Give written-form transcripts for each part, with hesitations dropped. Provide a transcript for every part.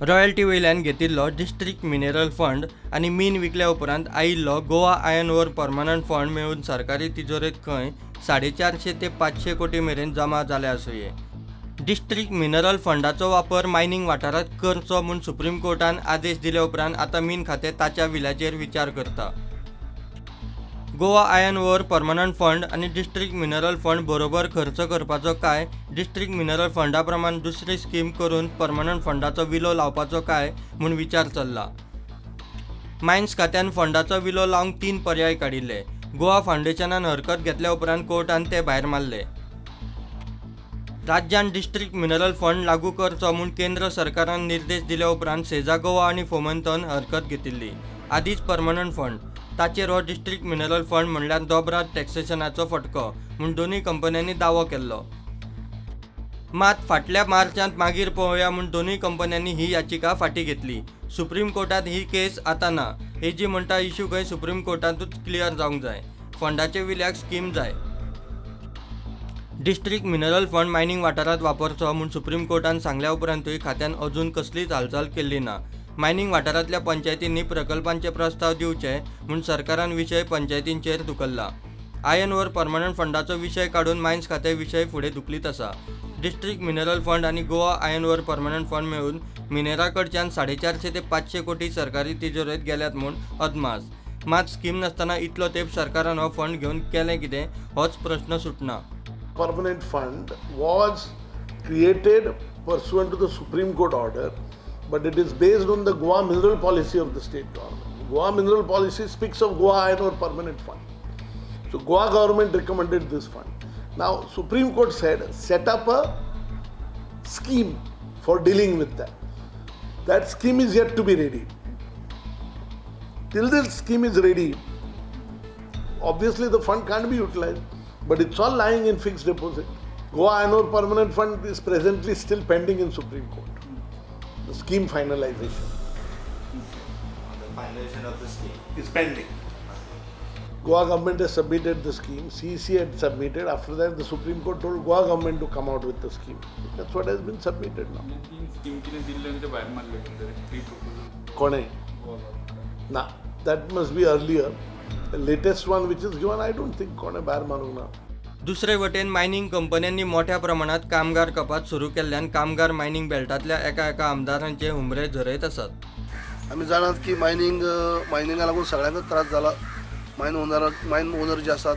Royalty वयल्यान घेतिल्लो district mineral fund आनी मीन विकल्या उपरांत आयिल्लो Goa iron ore permanent fund मेळून सरकारी तिजोरेंत खंय 450 ते 500 कोटी मेरेन जमा जाले आसुये। डिस्ट्रिक्ट मिनरल फंडाचो वापर मायनिंग वाठारांत करचो म्हूण सुप्रीम कोर्टान आदेश दिल्या उपरांत आतां मीन खातें ताच्या विल्याचेर विचार करता। Goa iron ore permanent fund आनी डिस्ट्रिक्ट मिनरल फंड बरोबर खर्च करपाचो काय डिस्ट्रिक्ट मिनरल फंडा प्रमाण दुसरी स्कीम करून परमनंट फंडाचो विलो लावपाचो काय म्हूण विचार चल्ला। मायन्स खात्यान फंडाचो विलो लावंक 3 पर्याय काडिल्ले। गोवा फाउंडेशनान हरकत घेतल्या उपरांत कोर्टान ते भायर मारले। राज्यान डिस्ट्रिक्ट मिनरल फंड लागू करचो म्हूण केंद्र सरकारान निर्देश दिल्या उपरांत सेजा गोवा आनी फोमंतन हरकत घेतिल्ली। आदींच परमनंट फंड ताचेर हो डिस्ट्रिक्ट मिनरल फंड म्हणल्यार दोबरा टॅक्सेशनाचो फटको म्हूण दोनूय कंपन्यांनी दावो केल्लो। मात फाटल्या मार्चांत मागीर पळोवया म्हूण दोनूय कंपन्यांनी ही याचिका फाटीं घेतली। सुप्रीम कोर्टांत ही केस आतां ना। एजी म्हणटा इश्यू खंय सुप्रीम कोर्टांतूच क्लियर जावंक जाय। फंडाचे विल्याक स्कीम जाय। डिस्ट्रिक्ट मिनरल फंड मायनिंग वाठारांत वापरचो म्हूण सुप्रीम कोर्टान सांगल्या उपरांतूय खात्यान अजून कसलीच हालचाल केल्ली ना। मायनिंग वाठारांतल्या पंचायतींनी प्रकल्पांचे प्रस्ताव दिवचे म्हूण सरकारान विशय पंचायतींचेर धुकल्ला। आयर्न ओर परमनंट फंडाचो विशय काडून मायन्स खातें विशय फुडें धुकलीत आसा। डिस्ट्रिक्ट मिनरल फंड आनी Goa iron ore permanent fund मेळून मिनेरा कडच्यान 450 ते 500 कोटी सरकारी तिजोरेंत गेल्यात म्हूण अदमास। मात स्कीम नासतना इतलो तेंप सरकारान हो फंड घेवन केलें कितें होच प्रश्न सुटना। Permanent fund was created pursuant to the Supreme Court order, but it is based on the Goa mineral policy of the state government. Goa mineral policy speaks of Goa Iron Ore Permanent Fund. So Goa government recommended this fund. Now Supreme Court said set up a scheme for dealing with that. That scheme is yet to be ready. Till this scheme is ready, obviously the fund can't be utilized. But it's all lying in fixed deposit. Goa Iron Ore Permanent Fund is presently still pending in Supreme Court. The scheme finalization. The finalization of the scheme is pending. Goa government has submitted the scheme. CEC had submitted. After that, the Supreme Court told Goa government to come out with the scheme. That's what has been submitted now. Kone? Nah, that must be earlier. The latest one which is given, I don't think कोणे भायर मारूंक ना। दुसरे वटेन mining कंपन्यांनी मोठ्या प्रमाणात कामगार कपात सुरू केल्ल्यान कामगार मायनिंग बेल्टांतल्या एका आमदारांचे हुमरे झरयत आसात। आमी जाणात की मायनिंगा लागून सगळ्यांकच त्रास जाला। मायन ओनर जे आसात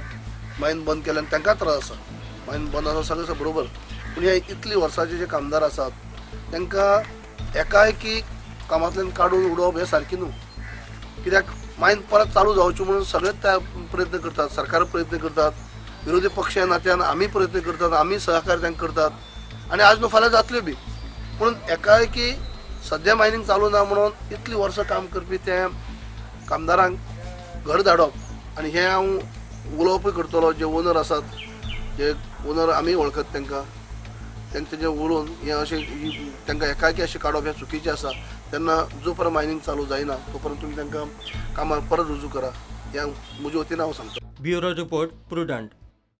मायन बंद केल्यान तांकां त्रास आसा। मायन बंद आसा सगळें बरोबर, पूण हे इतली वर्साचे जे कामदार आसात तांकां एकाएकी कामांतल्यान काडून उडोवप हें सारकें न्हू। कित्याक मायन परत चालू जावची म्हणून सगळेच त्या प्रयत्न करतात। सरकार प्रयत्न करतात, विरोधी पक्ष नात्यान आमी प्रयत्न करतात, आमी सहकार्य तांकां करतात आनी आज न्हू फाल्यां जातल्यो बी। पूण एकाएकी सद्या मायनिंग चालू ना म्हणून इतली वर्सां काम करपी त्या कामदारांक घर धाडप आनी हें हांव उलोवपूय करतलो। जे ओनर आसात, जे ओनर आमी वळखत तांकां जे उलोवन हें अशें तांकां एकाएकी अशें काडप हें चुकीचें आसा। तेन्ना जो पर्यंत मायनिंग चालू जायना तो पर्यंत तुमी तांकां कामार परत रुजू करा हें म्हजे वतीन हांव सांगता। Bureau report prudent.